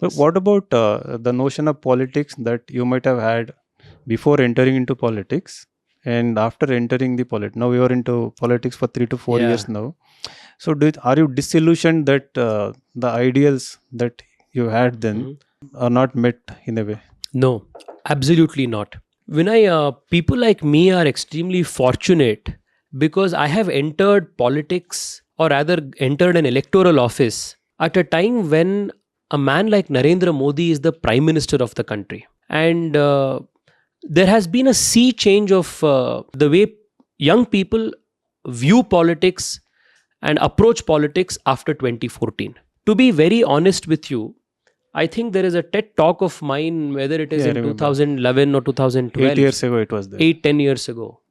But what about the notion of politics that you might have had before entering into politics and after entering the politics? Now you are into politics for 3 to 4 years Yeah. now. So are you disillusioned that the ideals that you had then Mhm. are not met in a way? No, absolutely not. People like me are extremely fortunate because I have entered politics, or rather entered an electoral office at a time when a man like Narendra Modi is the prime minister of the country. And there has been a sea change of the way young people view politics and approach politics after 2014. To be very honest with you, I think there is a TED talk of mine, whether it is Yeah, I in remember. 2011 or 2012, 8 years ago it was there. 10 years ago,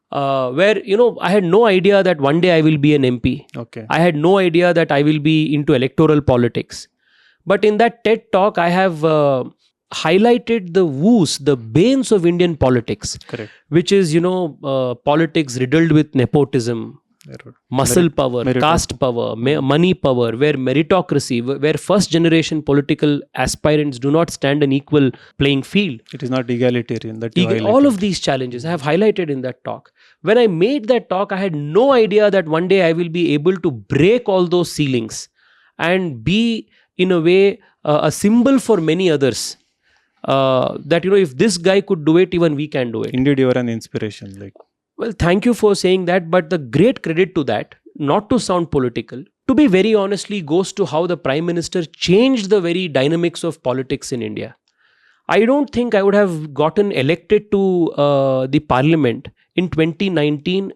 where I had no idea that one day I will be an MP. Okay. I had no idea that I will be into electoral politics. But in that TED talk, I have highlighted the woes, the banes of Indian politics, Correct. which is politics riddled with nepotism, muscle power, caste power, money power, where meritocracy, where first generation political aspirants do not stand an equal playing field. It is not egalitarian. That you All highlighted. of these challenges I have highlighted in that talk. When I made that talk, I had no idea that one day I will be able to break all those ceilings and be, in a way, a symbol for many others. That if this guy could do it, even we can do it. Indeed, you are an inspiration. Well, thank you for saying that, but the great credit to that, not to sound political, to be very honestly, goes to how the Prime Minister changed the very dynamics of politics in India. I don't think I would have gotten elected to the Parliament in 2019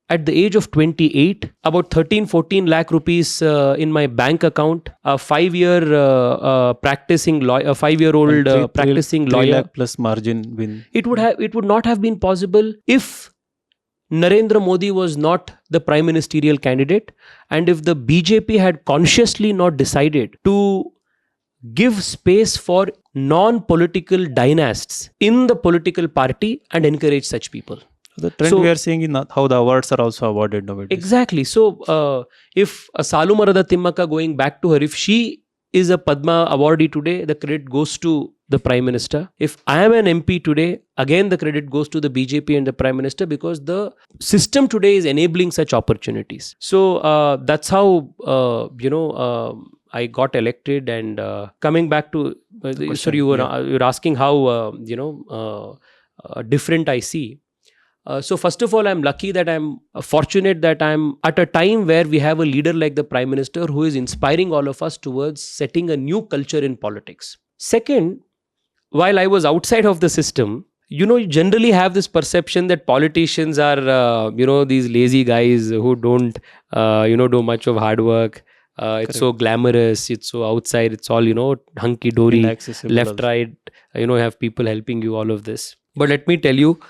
at the age of 28, about 13-14 lakh rupees in my bank account, a 5-year practicing lawyer, a 5-year-old practicing 3 lawyer. lakh plus margin win. It would not have been possible if Narendra Modi was not the prime ministerial candidate, and if the BJP had consciously not decided to give space for non-political dynasts in the political party and encourage such people. The trend we are seeing in how the awards are also awarded nowadays. Exactly. So, if Salu Marada Timmaka, going back to her, if she is a Padma awardee today, the credit goes to the Prime Minister. If I am an MP today, again the credit goes to the BJP and the Prime Minister, because the system today is enabling such opportunities. So that's how I got elected. And coming back to sorry, you were asking how different I see. So first of all, I'm lucky that I'm fortunate that I'm at a time where we have a leader like the Prime Minister who is inspiring all of us towards setting a new culture in politics. Second, while I was outside of the system, you generally have this perception that politicians are, these lazy guys who don't, do much of hard work. It's so glamorous, it's so outside, it's all, hunky-dory, left, right, have people helping you, all of this. But let me tell you,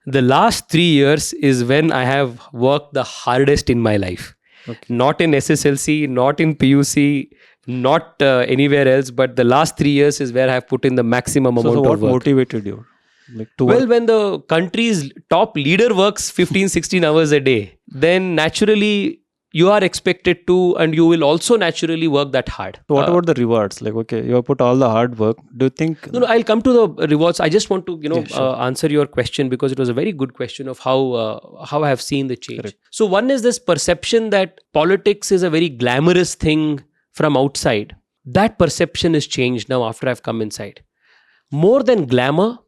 the last 3 years is when I have worked the hardest in my life. Okay. Not in SSLC, not in PUC, not anywhere else, but the last 3 years is where I have put in the maximum amount of work. So what motivated you? When the country's top leader works 15-16 hours a day, then naturally you are expected to, and you will also naturally work that hard. So what about the rewards? You have put all the hard work. Do you think... No, I'll come to the rewards. I just want to, answer your question, because it was a very good question of how I have seen the change. Correct. So one is this perception that politics is a very glamorous thing from outside. That perception is changed now after I've come inside. More than glamour,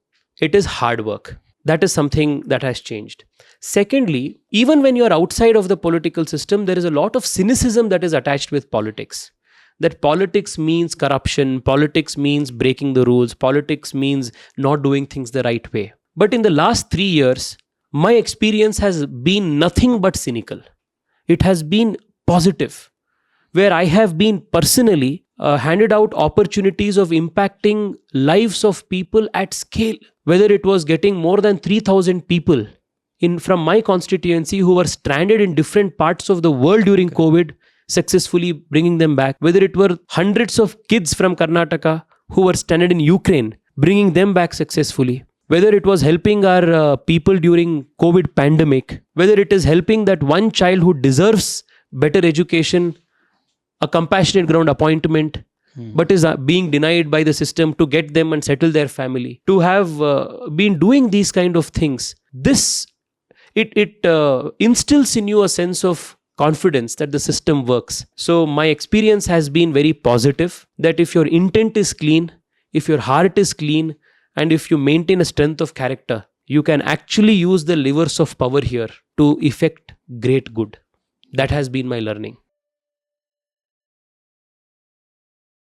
it is hard work. That is something that has changed. Secondly, even when you are outside of the political system, there is a lot of cynicism that is attached with politics. That politics means corruption, politics means breaking the rules, politics means not doing things the right way. But in the last 3 years, my experience has been nothing but cynical. It has been positive, where I have been personally handed out opportunities of impacting lives of people at scale. Whether it was getting more than 3,000 people from my constituency who were stranded in different parts of the world during COVID, successfully bringing them back. Whether it were hundreds of kids from Karnataka who were stranded in Ukraine, bringing them back successfully. Whether it was helping our people during COVID pandemic. Whether it is helping that one child who deserves better education, a compassionate ground appointment. but is being denied by the system to get them and settle their family, to have been doing these kind of things, this it instills in you a sense of confidence that the system works. So my experience has been very positive, that if your intent is clean, if your heart is clean, and if you maintain a strength of character, you can actually use the levers of power here to effect great good. That has been my learning.